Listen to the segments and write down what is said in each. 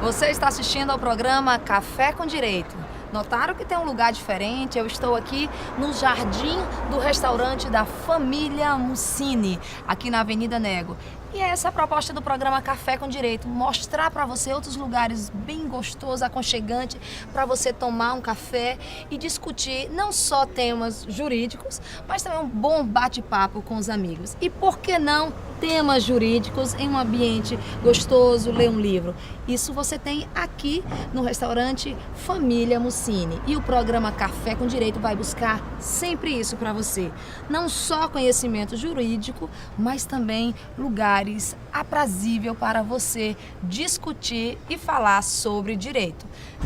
Você está assistindo ao programa Café com Direito. Notaram que tem um lugar diferente? Eu estou aqui no jardim do restaurante da família Mussini, aqui na Avenida Nego. E essa é a proposta do programa Café com Direito, mostrar para você outros lugares bem gostosos, aconchegantes, para você tomar um café e discutir não só temas jurídicos, mas também um bom bate-papo com os amigos. E por que não temas jurídicos em um ambiente gostoso, ler um livro? Isso você tem aqui no restaurante Família Mussini. E o programa Café com Direito vai buscar sempre isso para você. Não só conhecimento jurídico, mas também lugares aprazível para você discutir e falar sobre direito.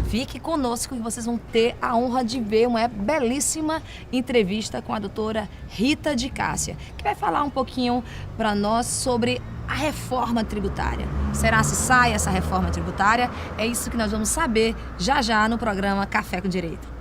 Fique conosco que vocês vão ter a honra de ver uma belíssima entrevista com a doutora Rita de Cássia, que vai falar um pouquinho para nós sobre a reforma tributária. Será se sai essa reforma tributária? É isso que nós vamos saber já já no programa Café com Direito.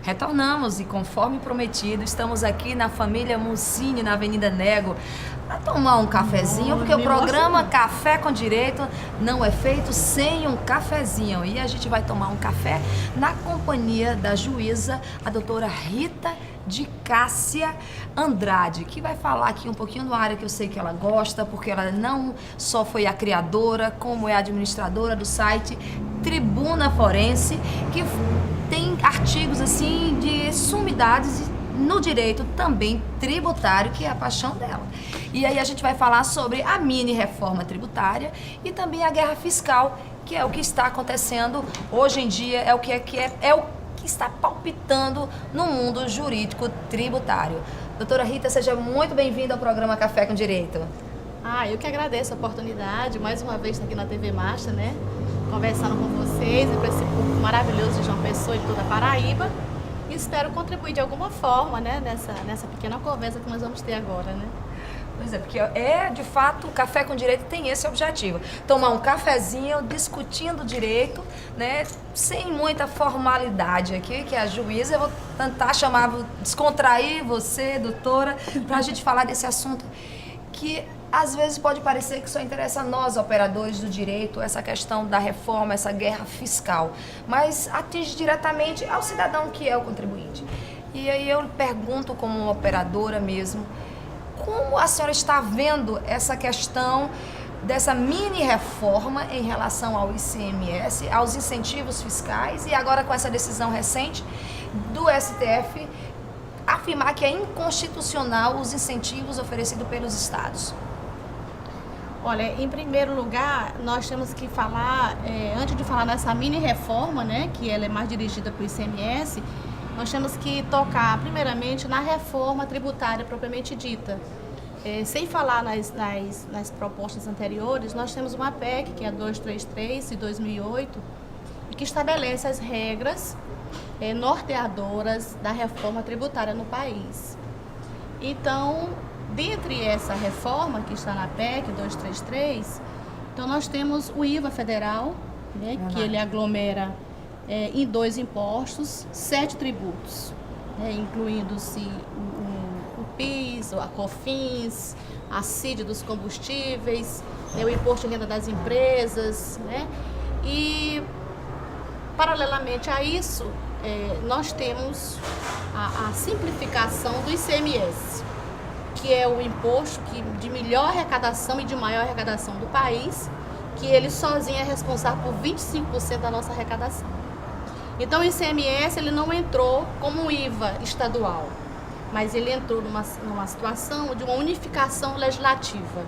Retornamos e, conforme prometido, estamos aqui na família Mussini, na Avenida Nego, para tomar um cafezinho, porque o programa Café com Direito não é feito sem um cafezinho. E a gente vai tomar um café na companhia da juíza, a doutora Rita de Cássia Andrade, que vai falar aqui um pouquinho da área que eu sei que ela gosta, porque ela não só foi a criadora, como é a administradora do site Tribuna Forense, que tem artigos assim de sumidades no direito também tributário, que é a paixão dela. E aí a gente vai falar sobre a mini reforma tributária e também a guerra fiscal, que é o que está acontecendo hoje em dia, é o que está palpitando no mundo jurídico tributário. Doutora Rita, seja muito bem-vinda ao programa Café com Direito. Eu que agradeço a oportunidade, mais uma vez aqui na TV Master, né? Conversando com vocês e com esse público maravilhoso de João Pessoa e de toda a Paraíba. E espero contribuir de alguma forma, né, nessa pequena conversa que nós vamos ter agora, né? Pois é, porque de fato, o Café com Direito tem esse objetivo. Tomar um cafezinho, discutindo direito, né, sem muita formalidade aqui, que é a juíza. Eu vou tentar descontrair você, doutora, para a gente falar desse assunto que às vezes pode parecer que só interessa a nós, operadores do direito, essa questão da reforma, essa guerra fiscal, mas atinge diretamente ao cidadão que é o contribuinte. E aí eu pergunto, como operadora mesmo, como a senhora está vendo essa questão dessa mini reforma em relação ao ICMS, aos incentivos fiscais, e agora com essa decisão recente do STF afirmar que é inconstitucional os incentivos oferecidos pelos estados? Olha, em primeiro lugar, nós temos que falar, antes de falar nessa mini reforma, né, que ela é mais dirigida para o ICMS, nós temos que tocar primeiramente na reforma tributária propriamente dita. Sem falar nas propostas anteriores, nós temos uma PEC, que é a 233 de 2008, que estabelece as regras norteadoras da reforma tributária no país. Então, dentre essa reforma que está na PEC 233, então nós temos o IVA federal, né, que ele aglomera em 2 impostos, 7 tributos, né, incluindo-se o PIS, a COFINS, a CID dos combustíveis, o imposto de renda das empresas, né, e paralelamente a isso, nós temos a simplificação do ICMS, que é o imposto de melhor arrecadação e de maior arrecadação do país, que ele sozinho é responsável por 25% da nossa arrecadação. Então o ICMS ele não entrou como um IVA estadual, mas ele entrou numa situação de uma unificação legislativa.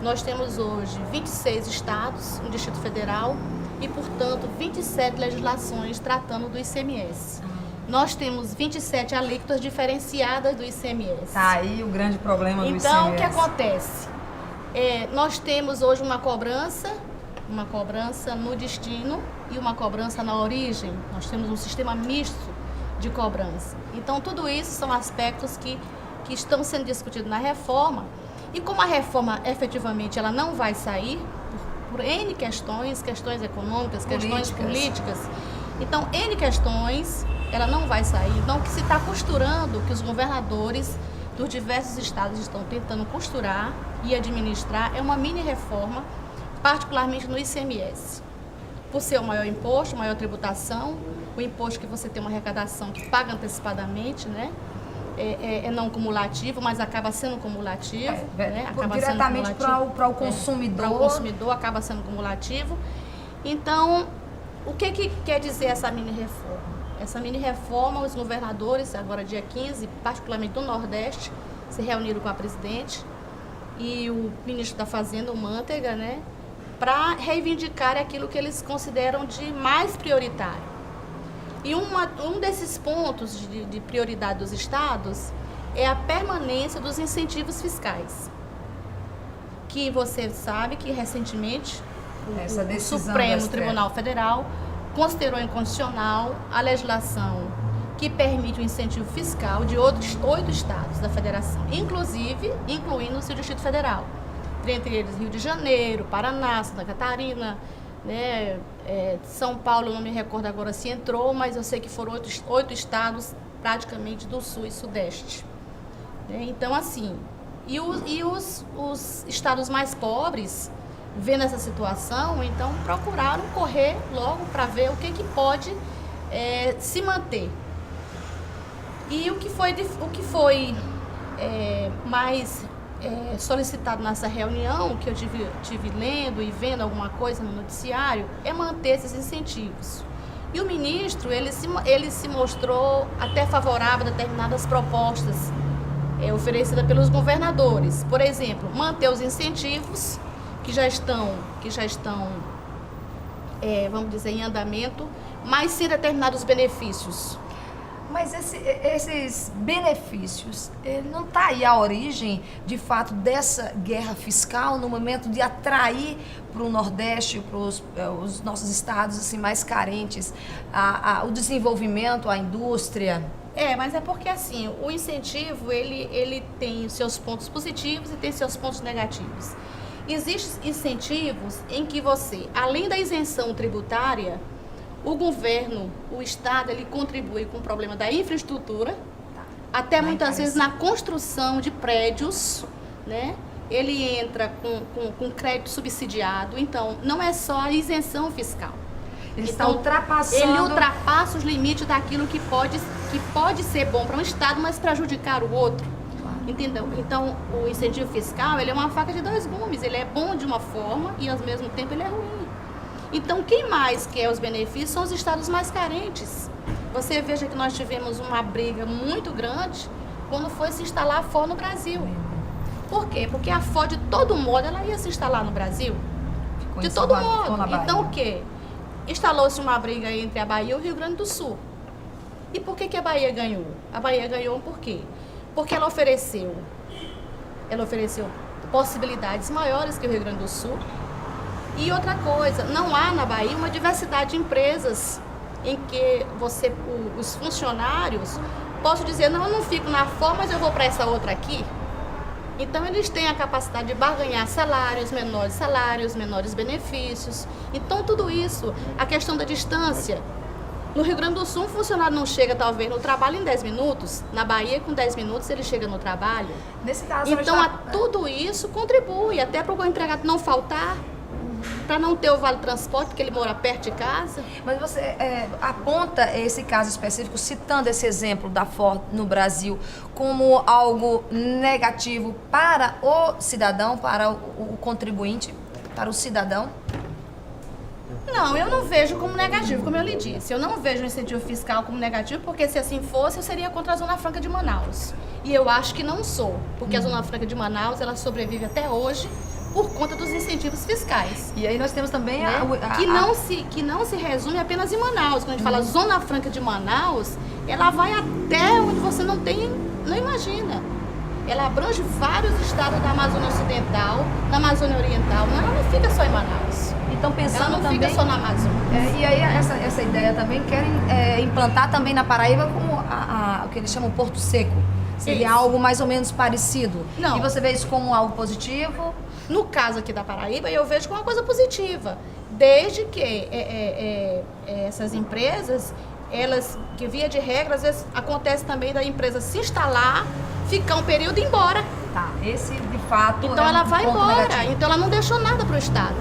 Nós temos hoje 26 estados, um Distrito Federal, e, portanto, 27 legislações tratando do ICMS. nós temos 27 alíquotas diferenciadas do ICMS. Tá aí o grande problema do ICMS. Então, o que acontece? Nós temos hoje uma cobrança no destino e uma cobrança na origem. Nós temos um sistema misto de cobrança. Então, tudo isso são aspectos que estão sendo discutidos na reforma. E como a reforma, efetivamente, ela não vai sair por N questões econômicas, questões políticas. Então, N questões, ela não vai sair. Então, o que se está costurando, que os governadores dos diversos estados estão tentando costurar e administrar, é uma mini-reforma, particularmente no ICMS. Por ser o maior imposto, maior tributação, o imposto que você tem uma arrecadação que paga antecipadamente, né? É não cumulativo, mas acaba sendo cumulativo. Né? Acaba diretamente para o consumidor. Para o consumidor acaba sendo cumulativo. Então, o que quer dizer essa mini-reforma? Essa mini-reforma, os governadores, agora dia 15, particularmente do Nordeste, se reuniram com a presidente e o ministro da Fazenda, o Manteiga, né? Para reivindicar aquilo que eles consideram de mais prioritário. E um desses pontos de prioridade dos estados é a permanência dos incentivos fiscais. Que você sabe que recentemente o Supremo Tribunal Federal considerou inconstitucional a legislação que permite o incentivo fiscal de outros 8 estados da federação, incluindo-se o Distrito Federal. Dentre eles Rio de Janeiro, Paraná, Santa Catarina, né, São Paulo, eu não me recordo agora se entrou, mas eu sei que foram 8 estados praticamente do Sul e Sudeste. Então, assim, e os estados mais pobres, vendo essa situação, então procuraram correr logo para ver o que pode se manter. E o que foi mais solicitado nessa reunião, que eu tive lendo e vendo alguma coisa no noticiário, é manter esses incentivos. E o ministro, ele se mostrou até favorável a determinadas propostas oferecidas pelos governadores. Por exemplo, manter os incentivos que já estão vamos dizer, em andamento, mas sem determinados benefícios. Mas esses benefícios, não está aí a origem, de fato, dessa guerra fiscal no momento de atrair para o Nordeste, para os nossos estados assim, mais carentes, o desenvolvimento, a indústria? Mas é porque assim, o incentivo ele tem seus pontos positivos e tem seus pontos negativos. Existem incentivos em que você, além da isenção tributária, o governo, o Estado, ele contribui com o problema da infraestrutura, até muitas vezes na construção de prédios, né? Ele entra com crédito subsidiado, então não é só a isenção fiscal. Ele está ultrapassando... Ele ultrapassa os limites daquilo que pode ser bom para um Estado, mas prejudicar o outro. Entendeu? Então, o incentivo fiscal, ele é uma faca de 2 gumes, ele é bom de uma forma e, ao mesmo tempo, ele é ruim. Então, quem mais quer os benefícios são os estados mais carentes. Você veja que nós tivemos uma briga muito grande quando foi se instalar a FOR no Brasil. Por quê? Porque a FOR, de todo modo, ela ia se instalar no Brasil. De todo modo. Então, o quê? Instalou-se uma briga entre a Bahia e o Rio Grande do Sul. E por que a Bahia ganhou? A Bahia ganhou por quê? Porque ela ofereceu possibilidades maiores que o Rio Grande do Sul. E outra coisa, não há na Bahia uma diversidade de empresas em que os funcionários possam dizer, não, eu não fico na FOR, mas eu vou para essa outra aqui. Então, eles têm a capacidade de barganhar salários, menores benefícios. Então, tudo isso, a questão da distância. No Rio Grande do Sul, um funcionário não chega, talvez, no trabalho em 10 minutos. Na Bahia, com 10 minutos, ele chega no trabalho. Nesse caso, então, tudo isso contribui, até para o empregado não faltar, para não ter o vale-transporte, porque ele mora perto de casa. Mas você aponta esse caso específico, citando esse exemplo da FOR no Brasil, como algo negativo para o cidadão, para o contribuinte, para o cidadão? Não, eu não vejo como negativo, como eu lhe disse. Eu não vejo o incentivo fiscal como negativo, porque se assim fosse, eu seria contra a Zona Franca de Manaus. E eu acho que não sou, porque a Zona Franca de Manaus, ela sobrevive até hoje por conta dos incentivos fiscais. E aí nós temos também Né? Que não se resume apenas em Manaus. Quando a gente fala Zona Franca de Manaus, ela vai até onde você não imagina. Ela abrange vários estados da Amazônia Ocidental, da Amazônia Oriental. Ela não fica só em Manaus. Então, pensando Ela não também, fica só na Amazônia. e aí essa ideia também querem implantar também na Paraíba como o que eles chamam Porto Seco. Seria Isso. algo mais ou menos parecido. Não. E você vê isso como algo positivo? No caso aqui da Paraíba, eu vejo como uma coisa positiva. Desde que essas empresas, elas, que via de regra, às vezes acontece também da empresa se instalar, ficar um período e ir embora. Tá, esse de fato Então é ela um vai ponto embora. negativo. Então ela não deixou nada para o Estado.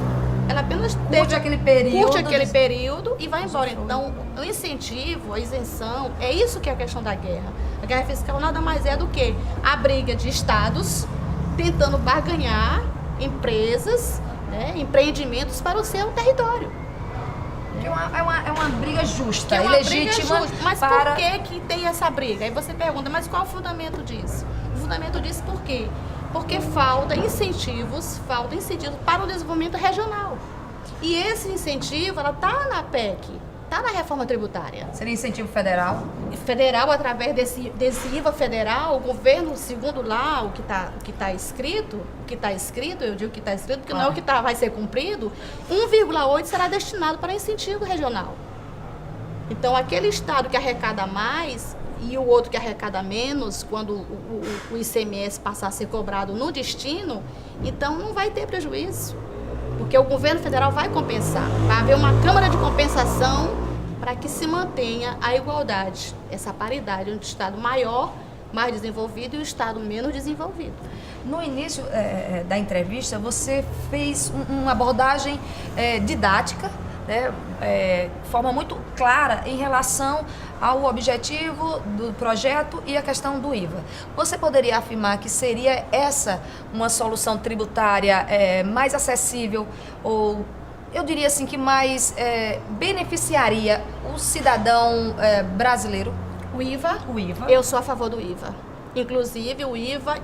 Ela apenas Curte aquele período. curte aquele período e vai embora. Então, o incentivo, a isenção, é isso que é a questão da guerra. A guerra fiscal nada mais é do que a briga de estados tentando barganhar empresas, né, empreendimentos para o seu território. Que é uma briga justa, Que é uma legítima. briga justa. Mas para... por que tem essa briga? Aí você pergunta, mas qual é o fundamento disso? O fundamento disso por quê? Porque falta incentivos para o desenvolvimento regional. E esse incentivo, ela está na PEC, está na reforma tributária. Seria incentivo federal? Federal, através desse IVA federal, o governo, segundo lá o que tá escrito, eu digo que está escrito, porque não é o que vai ser cumprido, 1,8 será destinado para incentivo regional. Então, aquele estado que arrecada mais e o outro que arrecada menos, quando o ICMS passar a ser cobrado no destino, então não vai ter prejuízo. Porque o governo federal vai compensar. Vai haver uma câmara de compensação para que se mantenha a igualdade, essa paridade entre o estado maior, mais desenvolvido, e o estado menos desenvolvido. No início da entrevista, você fez uma abordagem didática, né, de forma muito clara em relação ao objetivo do projeto e a questão do IVA. Você poderia afirmar que seria essa uma solução tributária mais acessível ou, eu diria assim, que mais beneficiaria o cidadão brasileiro? O IVA? O IVA. Eu sou a favor do IVA. Inclusive, o IVA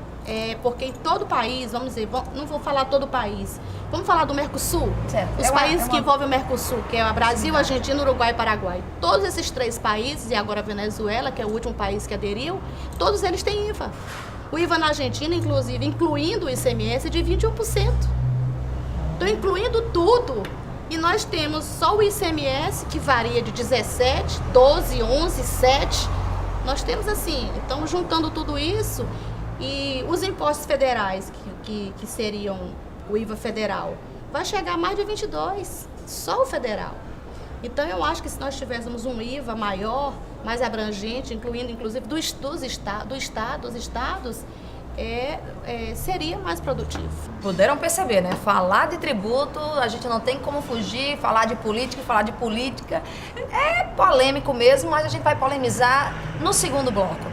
porque em todo o país, vamos dizer, não vou falar todo o país, vamos falar do Mercosul, certo. Os países que envolvem o Mercosul, que é o Brasil, Argentina, Uruguai e Paraguai. Todos esses 3 países, e agora a Venezuela, que é o último país que aderiu, todos eles têm IVA. O IVA na Argentina, inclusive, incluindo o ICMS, é de 21%. Então, incluindo tudo. E nós temos só o ICMS, que varia de 17, 12, 11, 7. Nós temos assim, então juntando tudo isso e os impostos federais, que seriam o IVA federal, vai chegar a mais de 22, só o federal. Então eu acho que se nós tivéssemos um IVA maior, mais abrangente, incluindo inclusive dos estados, seria mais produtivo. Puderam perceber, né? Falar de tributo, a gente não tem como fugir, falar de política é polêmico mesmo, mas a gente vai polemizar no segundo bloco.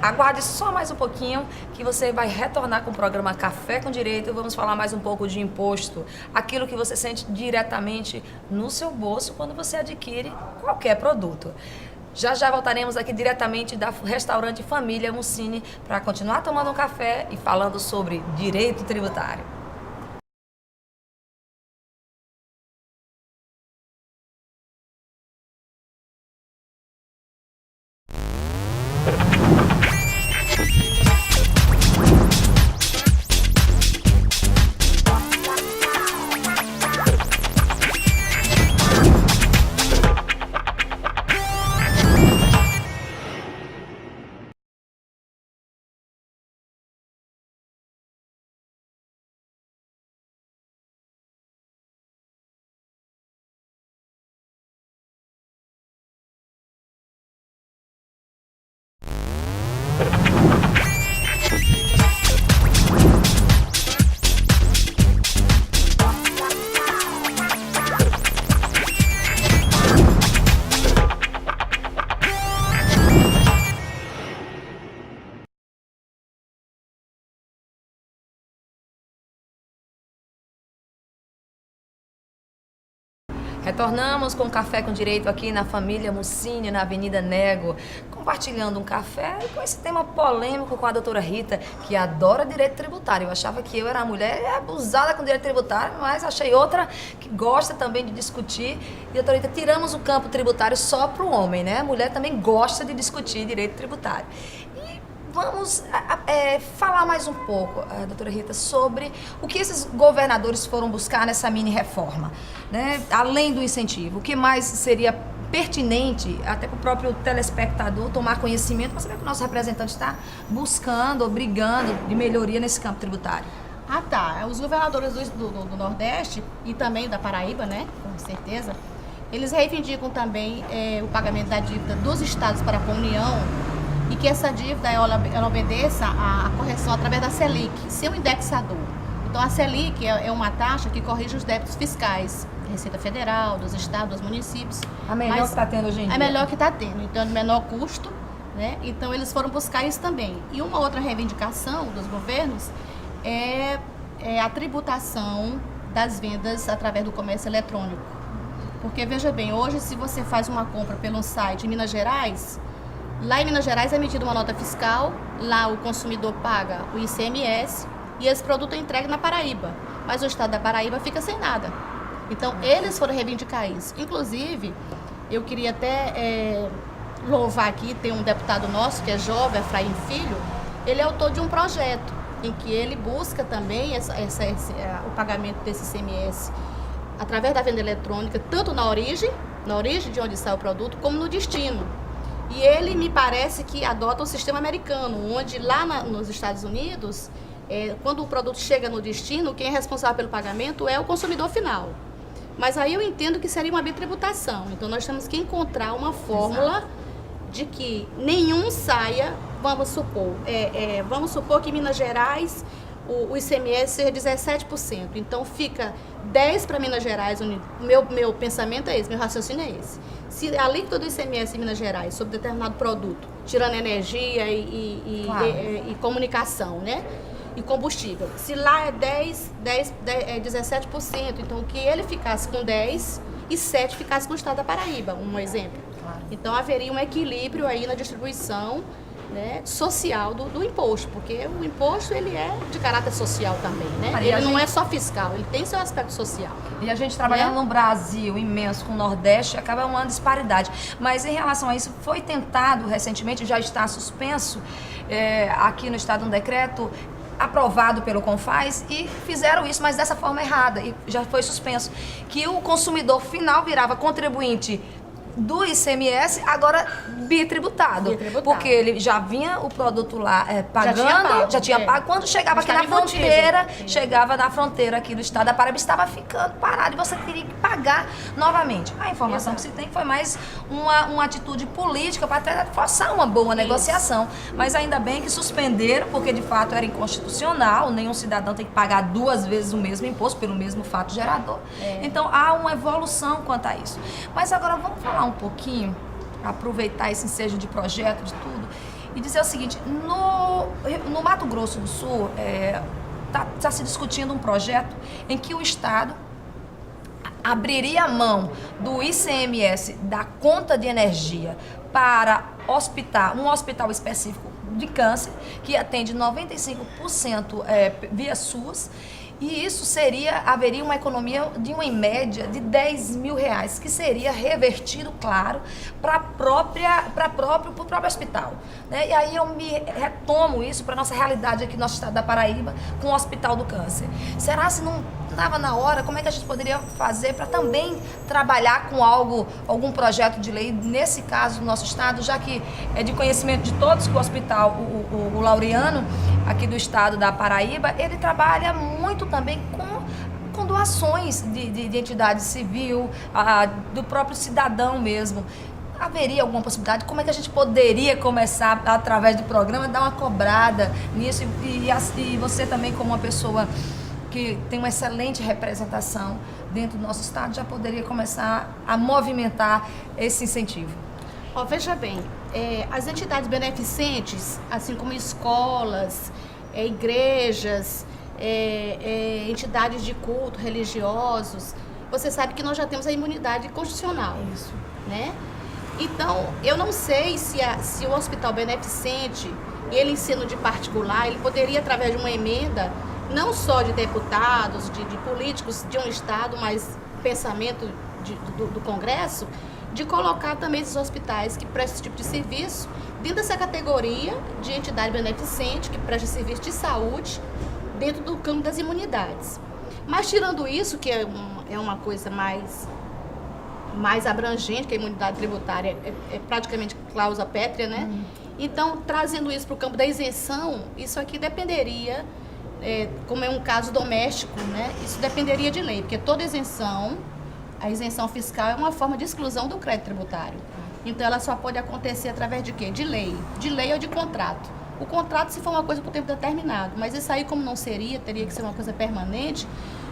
Aguarde só mais um pouquinho que você vai retornar com o programa Café com Direito. Vamos falar mais um pouco de imposto, aquilo que você sente diretamente no seu bolso quando você adquire qualquer produto. Já já voltaremos aqui diretamente da restaurante Família Mussini para continuar tomando um café e falando sobre direito tributário. Retornamos com Café com Direito aqui na família Mussini, na Avenida Nego, compartilhando um café com esse tema polêmico com a doutora Rita, que adora direito tributário. Eu achava que eu era a mulher abusada com direito tributário, mas achei outra que gosta também de discutir. E, doutora Rita, tiramos o campo tributário só para o homem, né? A mulher também gosta de discutir direito tributário. Vamos falar mais um pouco, doutora Rita, sobre o que esses governadores foram buscar nessa mini-reforma, né? Além do incentivo, o que mais seria pertinente, até para o próprio telespectador tomar conhecimento, para saber que o nosso representante está buscando ou brigando de melhoria nesse campo tributário? Ah, tá. Os governadores do Nordeste e também da Paraíba, né, com certeza, eles reivindicam também o pagamento da dívida dos estados para com a União, e que essa dívida ela obedeça à correção através da Selic, seu indexador. Então, a Selic é uma taxa que corrige os débitos fiscais da Receita Federal, dos estados, dos municípios. A melhor que está tendo hoje em dia. A melhor que está tendo, então é de menor custo, né? Então, eles foram buscar isso também. E uma outra reivindicação dos governos é a tributação das vendas através do comércio eletrônico. Porque, veja bem, hoje, se você faz uma compra pelo site em Minas Gerais, lá em Minas Gerais é emitida uma nota fiscal, lá o consumidor paga o ICMS e esse produto é entregue na Paraíba, mas o estado da Paraíba fica sem nada. Então, eles foram reivindicar isso. Inclusive, eu queria até louvar aqui, tem um deputado nosso, que é jovem, Efraim Filho, ele é autor de um projeto em que ele busca também o pagamento desse ICMS através da venda eletrônica, tanto na origem de onde sai o produto, como no destino. E ele me parece que adota o sistema americano, onde lá nos Estados Unidos, quando o produto chega no destino, quem é responsável pelo pagamento é o consumidor final. Mas aí eu entendo que seria uma bitributação. Então nós temos que encontrar uma fórmula de que nenhum saia, vamos supor que em Minas Gerais o ICMS seja 17%. Então fica 10% para Minas Gerais. Meu pensamento é esse, meu raciocínio é esse. Se a alíquota do ICMS em Minas Gerais sobre determinado produto, tirando energia e comunicação, né? E combustível, se lá é 17%, então que ele ficasse com 10% e 7% ficasse com o estado da Paraíba, um exemplo. Claro. Então haveria um equilíbrio aí na distribuição, né, social do imposto, porque o imposto ele é de caráter social também, né? Ele não é só fiscal, ele tem seu aspecto social. E a gente trabalhando num Brasil imenso com o Nordeste, acaba uma disparidade. Mas em relação a isso, foi tentado recentemente, já está suspenso aqui no estado um decreto aprovado pelo CONFAZ e fizeram isso, mas dessa forma errada, e já foi suspenso, que o consumidor final virava contribuinte do ICMS, agora bitributado. Porque ele já vinha o produto lá pagando, já tinha pago. Quando chegava aqui na fronteira, chegava na fronteira aqui do estado da Paraíba, estava ficando parado e você teria que pagar novamente. A informação que se tem foi mais uma atitude política para até forçar uma boa negociação. Mas ainda bem que suspenderam, porque de fato era inconstitucional, nenhum cidadão tem que pagar 2 vezes o mesmo imposto pelo mesmo fato gerador. Então há uma evolução quanto a isso. Mas agora vamos falar um pouquinho, aproveitar esse ensejo de projeto, de tudo, e dizer o seguinte: no Mato Grosso do Sul está se discutindo um projeto em que o Estado abriria a mão do ICMS da conta de energia para um hospital específico de câncer, que atende 95% via SUS. E isso haveria uma economia de uma média de R$10 mil, que seria revertido, claro, para o próprio hospital. Né? E aí eu me retomo isso para a nossa realidade aqui no nosso estado da Paraíba, com o Hospital do Câncer. Será se não estava na hora? Como é que a gente poderia fazer para também trabalhar com algum projeto de lei, nesse caso do nosso estado, já que é de conhecimento de todos que o hospital, o Laureano, aqui do estado da Paraíba, ele trabalha muito também com doações de entidade civil, do próprio cidadão mesmo. Haveria alguma possibilidade? Como é que a gente poderia começar, através do programa, dar uma cobrada nisso? E você também, como uma pessoa que tem uma excelente representação dentro do nosso estado, já poderia começar a movimentar esse incentivo? Veja bem, as entidades beneficentes, assim como escolas, igrejas, entidades de culto religiosos, você sabe que nós já temos a imunidade constitucional. Isso. Né? Então, eu não sei se o Hospital Beneficente, ele ensino de particular, ele poderia, através de uma emenda, não só de deputados, de políticos de um estado, mas pensamento do Congresso, de colocar também esses hospitais que prestam esse tipo de serviço dentro dessa categoria de entidade beneficente, que presta serviço de saúde, dentro do campo das imunidades. Mas tirando isso, que é uma coisa mais abrangente, que a imunidade tributária é praticamente cláusula pétrea, né? Então, trazendo isso para o campo da isenção, isso aqui dependeria, como é um caso doméstico, né? Isso dependeria de lei, porque toda isenção, a isenção fiscal é uma forma de exclusão do crédito tributário. Então, ela só pode acontecer através de quê? De lei ou de contrato. O contrato, se for uma coisa por tempo determinado, mas isso aí, como não seria, teria que ser uma coisa permanente,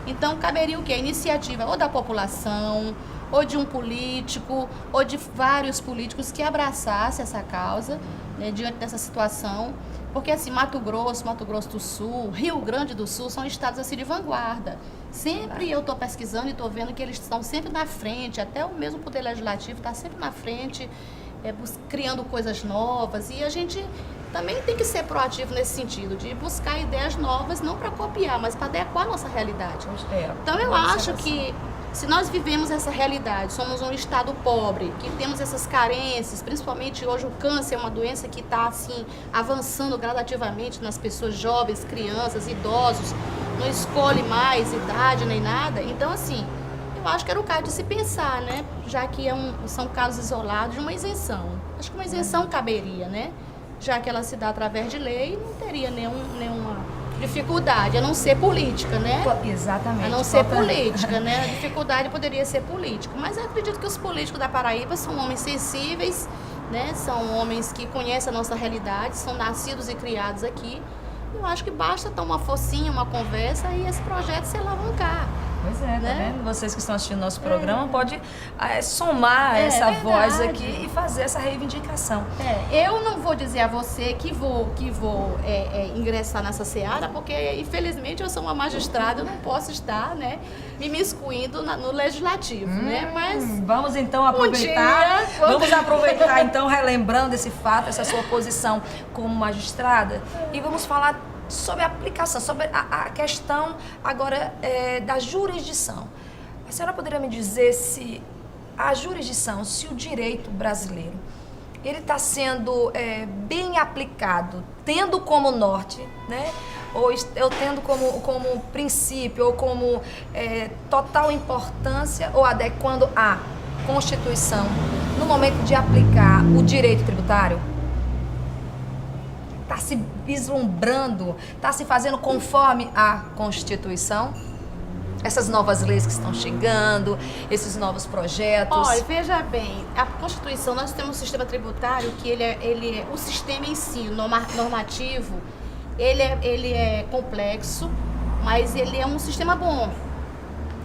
então caberia o quê? A iniciativa ou da população, ou de um político, ou de vários políticos que abraçassem essa causa, né, diante dessa situação. Porque assim, Mato Grosso do Sul, Rio Grande do Sul são estados assim de vanguarda. Sempre eu estou pesquisando e estou vendo que eles estão sempre na frente, até o mesmo Poder Legislativo está sempre na frente, criando coisas novas. E a gente também tem que ser proativo nesse sentido, de buscar ideias novas, não para copiar, mas para adequar a nossa realidade. Então eu acho que se nós vivemos essa realidade, somos um estado pobre, que temos essas carências, principalmente hoje o câncer é uma doença que está assim, avançando gradativamente nas pessoas jovens, crianças, idosos, não escolhe mais idade nem nada. Então assim, eu acho que era o caso de se pensar, né? Já que são casos isolados de uma isenção. Acho que uma isenção caberia, né? Já que ela se dá através de lei, não teria nenhuma dificuldade, a não ser política, né? Exatamente. A não ser política, né? A dificuldade poderia ser política. Mas eu acredito que os políticos da Paraíba são homens sensíveis, né? São homens que conhecem a nossa realidade, são nascidos e criados aqui. Eu acho que basta dar uma focinha, uma conversa e esse projeto se alavancar. Pois é, né? Tá vendo? Vocês que estão assistindo nosso programa pode somar essa verdade. voz aqui e fazer essa reivindicação. Eu não vou dizer a você que vou ingressar nessa seara, porque infelizmente eu sou uma magistrada, eu não posso estar, né, me imiscuindo no legislativo, né? Mas vamos então aproveitar, vamos aproveitar então, relembrando esse fato, essa sua posição como magistrada, e vamos falar sobre a aplicação, sobre a questão agora da jurisdição. A senhora poderia me dizer se a jurisdição, se o direito brasileiro, ele está sendo bem aplicado, tendo como norte, né? Ou eu tendo como princípio, ou como total importância, ou adequando à Constituição no momento de aplicar o direito tributário? Está se vislumbrando, está se fazendo conforme a Constituição? Essas novas leis que estão chegando, esses novos projetos? Olha, veja bem, a Constituição, nós temos um sistema tributário que ele é o sistema em si, normativo, ele é complexo, mas ele é um sistema bom.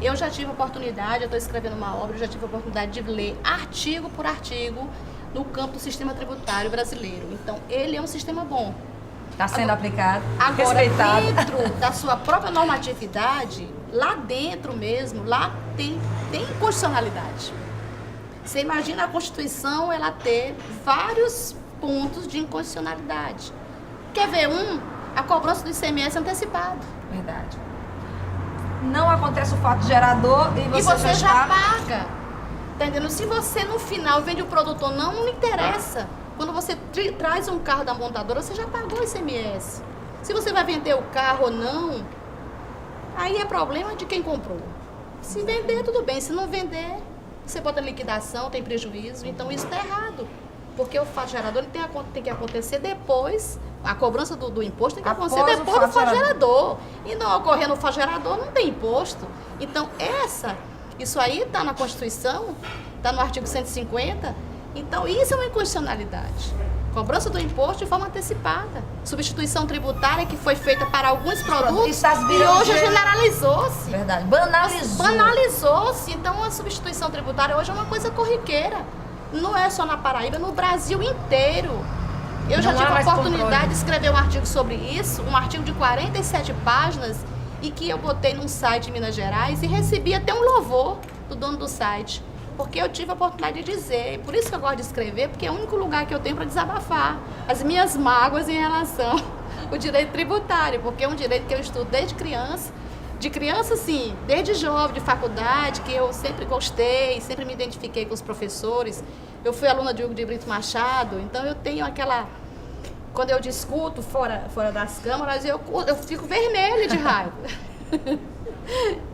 Eu já tive a oportunidade, eu estou escrevendo uma obra, eu já tive a oportunidade de ler artigo por artigo no campo do sistema tributário brasileiro. Então, ele é um sistema bom. Está sendo aplicado, agora, respeitado. dentro da sua própria normatividade, lá dentro mesmo, lá tem inconstitucionalidade. Você imagina a Constituição, ela ter vários pontos de inconstitucionalidade. Quer ver a cobrança do ICMS antecipado. Verdade. Não acontece o fato gerador e você já paga. Tá entendendo? Se você no final vende o produto ou não, não interessa. Quando você traz um carro da montadora, você já pagou o ICMS. Se você vai vender o carro ou não, aí é problema de quem comprou. Se vender, tudo bem. Se não vender, você bota liquidação, tem prejuízo. Então isso está errado. Porque o fato gerador ele tem que acontecer depois, a cobrança do imposto tem que acontecer depois do fato gerador. E não ocorrendo o fato gerador, não tem imposto. Então isso aí está na Constituição, está no artigo 150. Então isso é uma inconstitucionalidade. Cobrança do imposto de forma antecipada. Substituição tributária que foi feita para alguns produtos e hoje generalizou-se. Verdade, banalizou. Banalizou-se. Então a substituição tributária hoje é uma coisa corriqueira. Não é só na Paraíba, no Brasil inteiro. Eu já tive a oportunidade de escrever um artigo sobre isso, um artigo de 47 páginas, e que eu botei num site em Minas Gerais e recebi até um louvor do dono do site, porque eu tive a oportunidade de dizer, e por isso que eu gosto de escrever, porque é o único lugar que eu tenho para desabafar as minhas mágoas em relação ao direito tributário, porque é um direito que eu estudo desde criança, sim, desde jovem, de faculdade, que eu sempre gostei, sempre me identifiquei com os professores. Eu fui aluna de Hugo de Brito Machado, então eu tenho aquela... Quando eu discuto fora das câmaras, eu fico vermelha de raiva.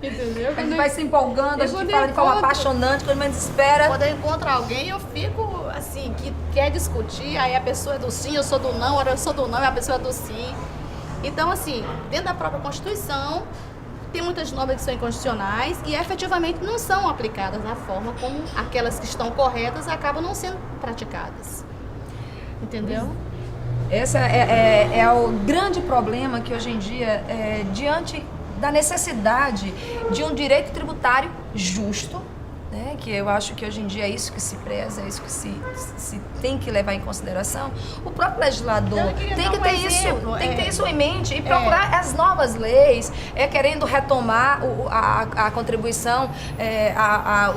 Entendeu? A gente vai se empolgando, a gente fala de forma apaixonante, quando a gente espera. Quando eu encontro alguém, eu fico assim, que quer discutir, aí a pessoa é do sim, eu sou do não, eu sou do não e a pessoa é do sim. Então, assim, dentro da própria Constituição, tem muitas normas que são inconstitucionais e efetivamente não são aplicadas da forma como aquelas que estão corretas acabam não sendo praticadas. Entendeu? Esse é o grande problema que hoje em dia, diante da necessidade de um direito tributário justo, né, que eu acho que hoje em dia é isso que se preza, é isso que se tem que levar em consideração. O próprio legislador tem que ter isso em mente e procurar as novas leis, querendo retomar a contribuição,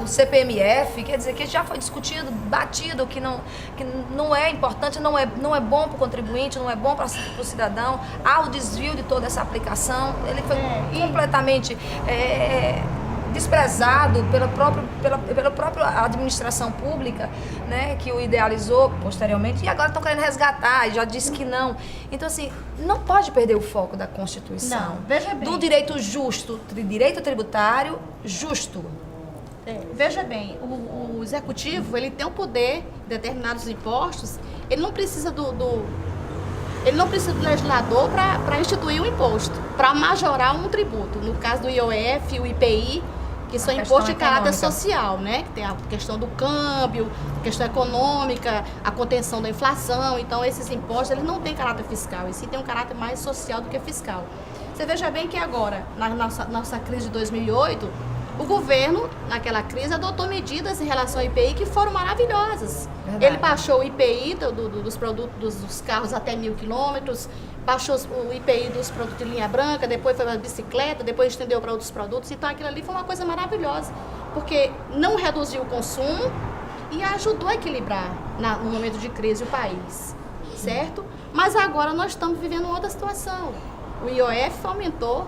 o CPMF, quer dizer, que já foi discutido, batido, que não é importante, não é bom para o contribuinte, não é bom para o cidadão. Há o desvio de toda essa aplicação, ele foi completamente... desprezado pela própria administração pública, né, que o idealizou posteriormente, e agora estão querendo resgatar, e já disse que não. Então, assim, não pode perder o foco da Constituição. Não, veja bem. Do direito justo, direito tributário justo. Veja bem, o executivo, ele tem o poder de determinados impostos, ele não precisa ele não precisa do legislador para instituir um imposto, para majorar um tributo. No caso do IOF, o IPI, que são impostos de caráter social, né? Que tem a questão do câmbio, a questão econômica, a contenção da inflação. Então, esses impostos, eles não têm caráter fiscal, e sim tem um caráter mais social do que fiscal. Você veja bem que agora, na nossa crise de 2008, o governo, naquela crise, adotou medidas em relação ao IPI que foram maravilhosas. Verdade. Ele baixou o IPI dos produtos dos carros até 1.000 quilômetros, baixou o IPI dos produtos de linha branca, depois foi para a bicicleta, depois estendeu para outros produtos. Então, aquilo ali foi uma coisa maravilhosa, porque não reduziu o consumo e ajudou a equilibrar, no momento de crise, o país, certo? Mas agora nós estamos vivendo outra situação. O IOF aumentou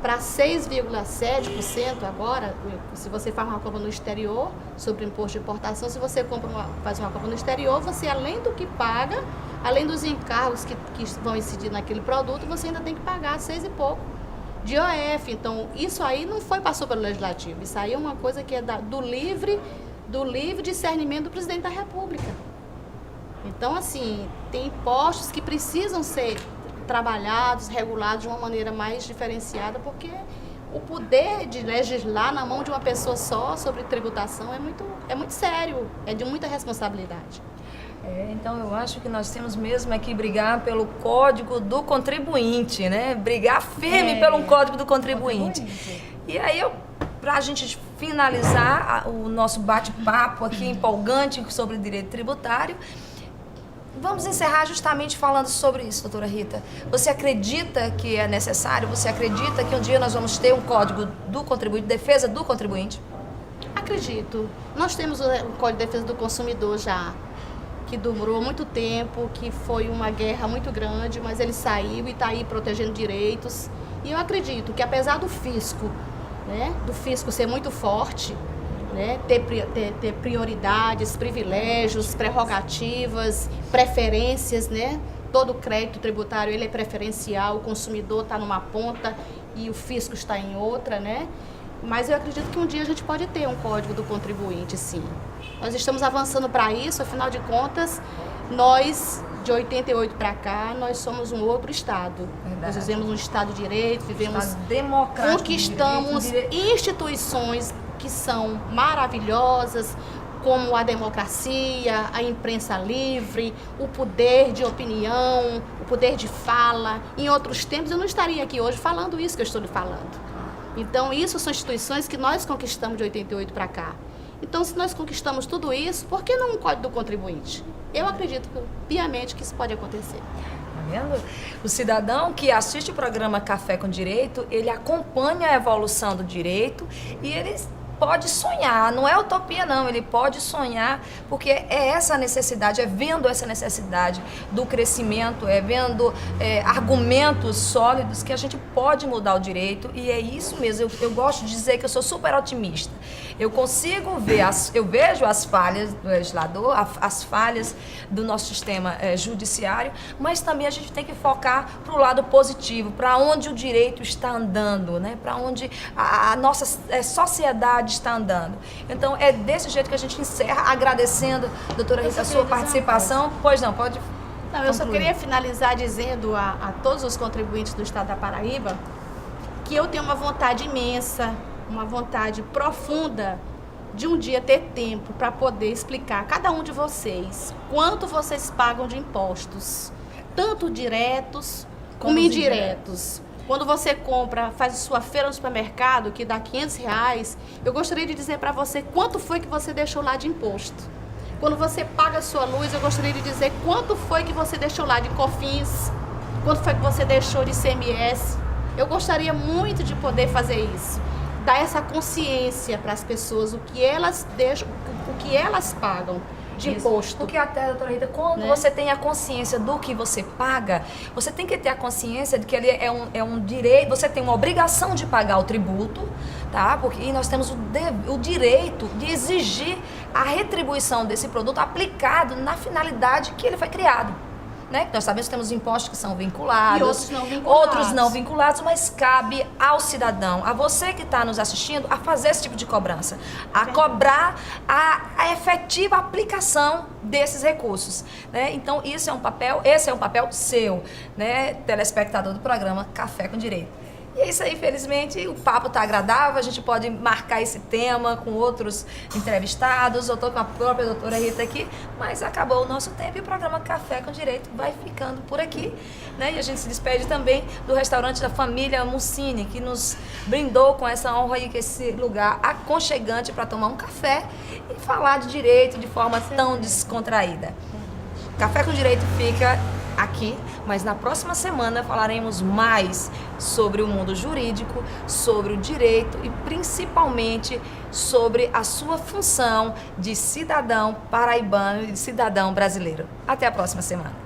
para 6,7% agora, se você faz uma compra no exterior, sobre o imposto de importação, se você faz uma compra no exterior, você, além do que paga, além dos encargos que vão incidir naquele produto, você ainda tem que pagar 6 e pouco de IOF. Então, isso aí não passou pelo Legislativo, isso aí é uma coisa que é do livre discernimento do Presidente da República. Então, assim, tem impostos que precisam ser trabalhados, regulados de uma maneira mais diferenciada, porque o poder de legislar na mão de uma pessoa só sobre tributação é muito sério, é de muita responsabilidade. Então eu acho que nós temos mesmo que brigar pelo Código do Contribuinte, né? Brigar firme pelo Código do Contribuinte. E aí, para a gente finalizar o nosso bate-papo aqui empolgante sobre direito tributário, vamos encerrar justamente falando sobre isso, doutora Rita. Você acredita que é necessário? Você acredita que um dia nós vamos ter um Código do Contribuinte, defesa do contribuinte? Acredito. Nós temos o Código de Defesa do Consumidor já, que durou muito tempo, que foi uma guerra muito grande, mas ele saiu e está aí protegendo direitos. E eu acredito que, apesar do fisco, né, do fisco ser muito forte, né, ter prioridades, privilégios, prerrogativas, preferências, né? Todo crédito tributário ele é preferencial, o consumidor está numa ponta e o fisco está em outra, né? Mas eu acredito que um dia a gente pode ter um Código do Contribuinte, sim. Nós estamos avançando para isso, afinal de contas, nós, de 88 para cá, nós somos um outro Estado. Verdade. Nós vivemos um Estado de Direito, conquistamos instituições que são maravilhosas, como a democracia, a imprensa livre, o poder de opinião, o poder de fala. Em outros tempos eu não estaria aqui hoje falando isso que eu estou lhe falando. Então, isso são instituições que nós conquistamos de 88 para cá. Então, se nós conquistamos tudo isso, por que não um Código do Contribuinte? Eu acredito piamente que isso pode acontecer. vendo? O cidadão que assiste o programa Café com Direito, ele acompanha a evolução do direito e ele pode sonhar, não é utopia não, ele pode sonhar, porque é essa necessidade, é vendo essa necessidade do crescimento, é vendo argumentos sólidos que a gente pode mudar o direito, e é isso mesmo, eu gosto de dizer que eu sou super otimista. Eu consigo ver, eu vejo as falhas do legislador, as falhas do nosso sistema judiciário, mas também a gente tem que focar para o lado positivo, para onde o direito está andando, né? Para onde a nossa sociedade está andando. Então, é desse jeito que a gente encerra, agradecendo, doutora Rita, a sua participação. Pois não, pode Não, eu só queria finalizar dizendo a todos os contribuintes do Estado da Paraíba que eu tenho uma vontade imensa, uma vontade profunda de um dia ter tempo para poder explicar a cada um de vocês quanto vocês pagam de impostos, tanto diretos como indiretos. Quando você compra, faz a sua feira no supermercado, que dá R$500, eu gostaria de dizer para você quanto foi que você deixou lá de imposto. Quando você paga a sua luz, eu gostaria de dizer quanto foi que você deixou lá de COFINS, quanto foi que você deixou de ICMS. Eu gostaria muito de poder fazer isso, dar essa consciência para as pessoas, o que elas deixam, o que elas pagam de imposto. Porque até, doutora Rita, quando você tem a consciência do que você paga, você tem que ter a consciência de que ele é um direito, você tem uma obrigação de pagar o tributo, tá? E nós temos o direito de exigir a retribuição desse produto aplicado na finalidade que ele foi criado. Né? Nós sabemos que temos impostos que são vinculados, e outros não vinculados, mas cabe ao cidadão, a você que está nos assistindo, a fazer esse tipo de cobrança, a cobrar a efetiva aplicação desses recursos. Né? Então, esse é um papel seu, né, telespectador do programa Café com Direito. E é isso aí, felizmente, o papo tá agradável, a gente pode marcar esse tema com outros entrevistados, eu estou com a própria doutora Rita aqui, mas acabou o nosso tempo e o programa Café com Direito vai ficando por aqui, né? E a gente se despede também do restaurante da família Mussini, que nos brindou com essa honra e com esse lugar aconchegante para tomar um café e falar de direito de forma tão descontraída. Café com Direito fica aqui, mas na próxima semana falaremos mais sobre o mundo jurídico, sobre o direito e principalmente sobre a sua função de cidadão paraibano e de cidadão brasileiro. Até a próxima semana.